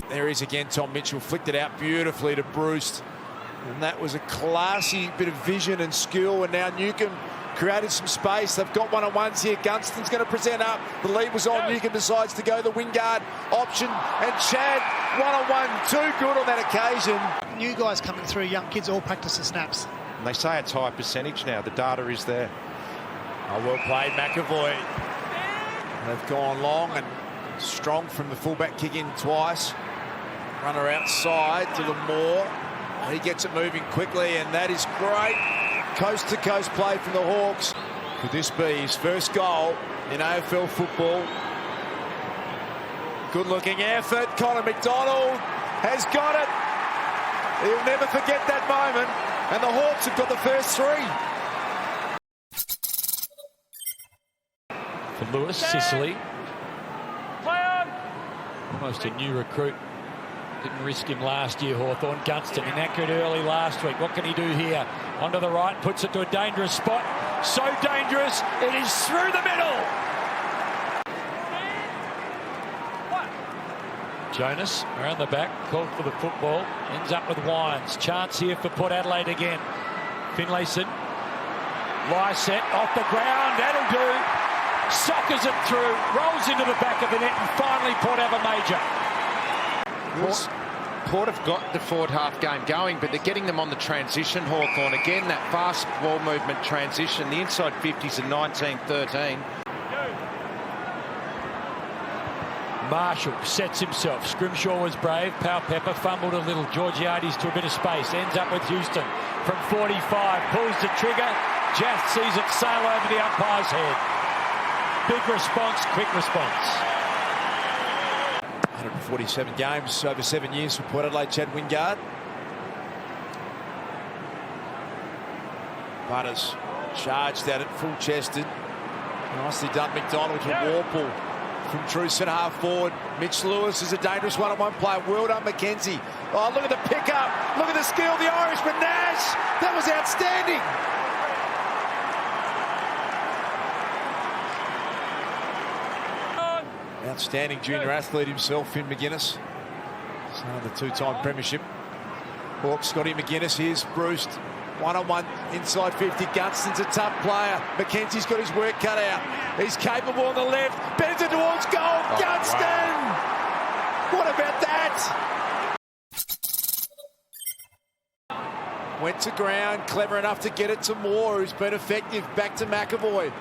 There he is again, Tom Mitchell. Flicked it out beautifully to Bruce. And that was a classy bit of vision and skill. And now Newcombe created some space. They've got one-on-ones here. Gunston's going to present up. The lead was on. Newcombe decides to go the wing guard option. And Chad, one-on-one, too good on that occasion. New guys coming through, young kids all practice the snaps. And they say it's high percentage now. The data is there. Oh, well played, McAvoy. They've gone long and strong from the fullback, kick in twice. Runner outside to Lamore. He gets it moving quickly, and that is great. Coast-to-coast play from the Hawks. Could this be his first goal in AFL football? Good-looking effort. Connor McDonald has got it. He'll never forget that moment. And the Hawks have got the first three. For Lewis, Sicily. Almost a new recruit. Didn't risk him last year, Hawthorn. Gunston inaccurate early last week. What can he do here? Onto the right, puts it to a dangerous spot. So dangerous, it is through the middle. Jonas around the back, called for the football. Ends up with Wines. Chance here for Port Adelaide again. Finlayson. Lysett off the ground, that'll do. Sockers it through, rolls into the back of the net, and finally Port have a major. Port have got the forward half game going, but they're getting them on the transition, Hawthorn. Again, that fast ball movement transition. The inside 50s are 19-13. Marshall sets himself. Scrimshaw was brave. Powell Pepper fumbled a little. Georgiades to a bit of space. Ends up with Houston from 45. Pulls the trigger. Just sees it sail over the umpire's head. Big response, quick response. 147 games over 7 years for Port Adelaide. Chad Wingard. Butters charged at it, full-chested. Nicely done, McDonald to Warple from true centre half forward. Mitch Lewis is a dangerous one-on-one player. Well done, McKenzie. Oh, look at the pickup. Look at the skill of the Irishman, Nash. That was outstanding. Outstanding junior athlete himself, Finn McGuinness. The two-time premiership. Hawks, Scotty McGuinness. Here's Bruce. One-on-one inside 50. Gunston's a tough player. McKenzie's got his work cut out. He's capable on the left. Bends it towards goal. Oh, Gunston! Wow. What about that? Went to ground. Clever enough to get it to Moore, who's been effective. Back to McAvoy.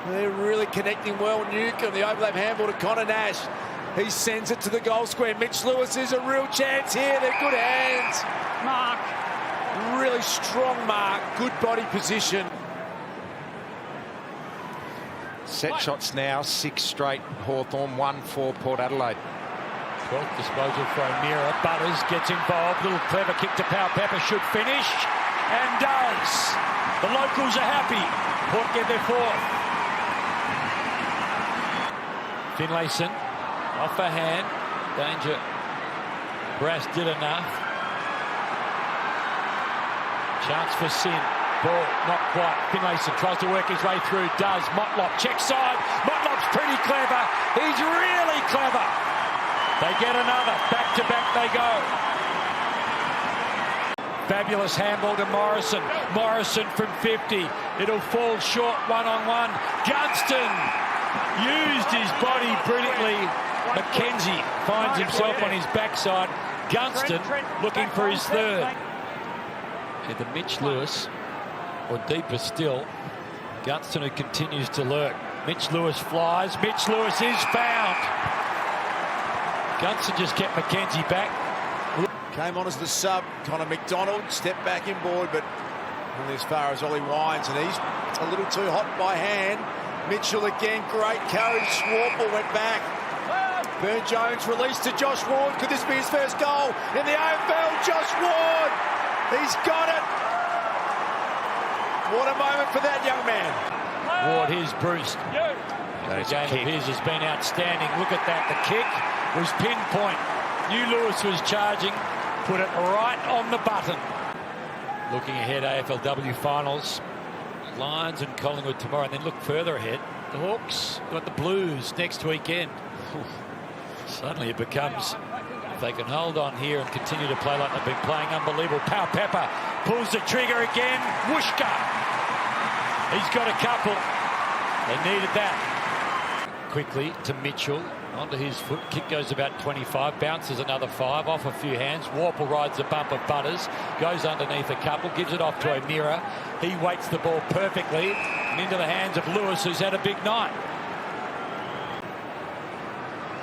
They're really connecting well. Newcombe, the overlap handball to Connor Nash. He sends it to the goal square. Mitch Lewis is a real chance here. They're good hands. Mark. Really strong mark. Good body position. Set shots now, 6 straight. Hawthorn, 1 for Port Adelaide. 12th disposal for O'Meara. Butters gets involved. Little clever kick to Powell Pepper. Should finish. And does. The locals are happy. Port get their 4th. Finlayson, off a hand, danger. Brass did enough. Chance for Sin. Ball, not quite. Finlayson tries to work his way through, does. Motlop, check side. Motlop's pretty clever. He's really clever. They get another. Back to back they go. Fabulous handball to Morrison. Morrison from 50. It'll fall short one-on-one. Gunston used his body brilliantly. McKenzie finds himself on his backside. Gunston looking for his 3rd. And the Mitch Lewis, or deeper still, Gunston who continues to lurk. Mitch Lewis flies. Mitch Lewis is found. Gunston just kept McKenzie back. Came on as the sub. Connor McDonald stepped back inboard, but only as far as Ollie Wines, and he's a little too hot by hand. Mitchell again, great carry. Schwarple went back. Burne-Jones released to Josh Ward. Could this be his first goal in the AFL? Josh Ward, he's got it. What a moment for that young man. Ward, here's Bruce. The game of his has been outstanding. Look at that. The kick was pinpoint. Knew Lewis was charging. Put it right on the button. Looking ahead, AFLW finals. Lions and Collingwood tomorrow, and then look further ahead. The Hawks got the Blues next weekend. Suddenly it becomes If they can hold on here and continue to play like they've been playing, unbelievable. Pau Pepper pulls the trigger again. Whooshka. He's got a couple. They needed that. Quickly to Mitchell. Onto his foot. Kick goes about 25. Bounces another 5. Off a few hands. Warple rides the bump of Butters. Goes underneath a couple. Gives it off to O'Meara. He waits the ball perfectly. And into the hands of Lewis, who's had a big night.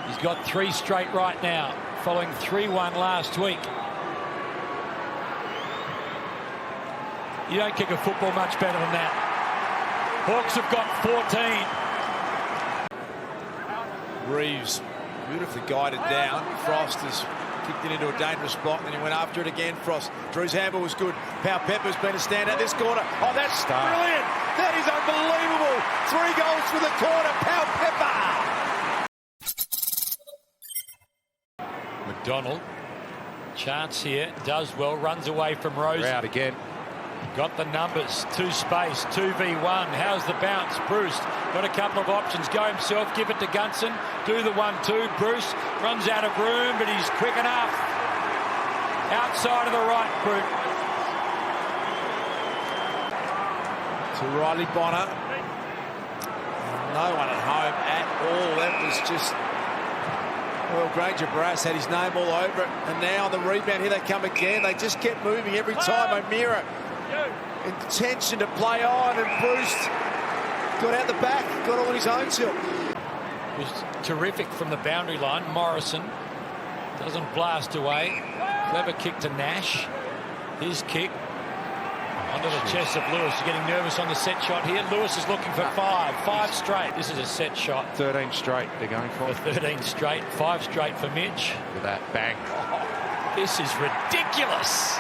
He's got 3 straight right now, following 3-1 last week. You don't kick a football much better than that. Hawks have got 14. Reeves beautifully guided down. Frost has kicked it into a dangerous spot, and then he went after it again. Frost. Drew's handball was good. Pau Pepper's been a standout this quarter. Oh, that's brilliant. That is unbelievable. 3 goals for the quarter. Pau Pepper. McDonald, chance here, does well, runs away from Rose. Out again. Got the numbers, 2 space, 2v1. How's the bounce? Bruce got a couple of options. Go himself, give it to Gunson. Do the 1-2. Bruce runs out of room, but he's quick enough. Outside of the right group. To Riley Bonner. No one at home at all. That was just... Well, Granger Barras had his name all over it. And now on the rebound, here they come again. They just kept moving every time. O'Meara intention to play on, and Bruce got out the back, got all his own self. It was terrific from the boundary line. Morrison doesn't blast away. Clever kick to Nash. His kick onto the chest of Lewis. He's getting nervous on the set shot here. Lewis is looking for 5 straight. This is a set shot. 13 straight they're going for. 13 straight, 5 straight for Mitch. With that bang. This is ridiculous.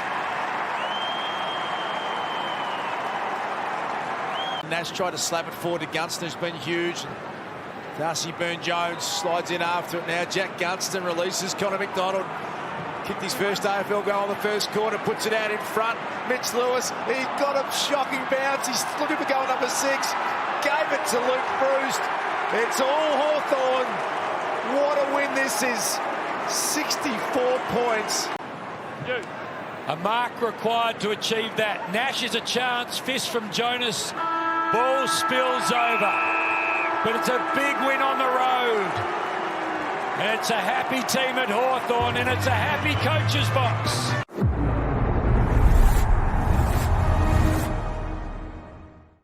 Nash tried to slap it forward to Gunston, who's been huge. Darcy Byrne-Jones slides in after it now. Jack Gunston releases Connor McDonald. Kicked his first AFL goal in the first quarter, puts it out in front. Mitch Lewis, he got a shocking bounce. He's looking for goal number 6. Gave it to Luke Bruce. It's all Hawthorn. What a win this is. 64 points. A mark required to achieve that. Nash is a chance. Fist from Jonas. Ball spills over. But it's a big win on the road. And it's a happy team at Hawthorn, and it's a happy coach's box.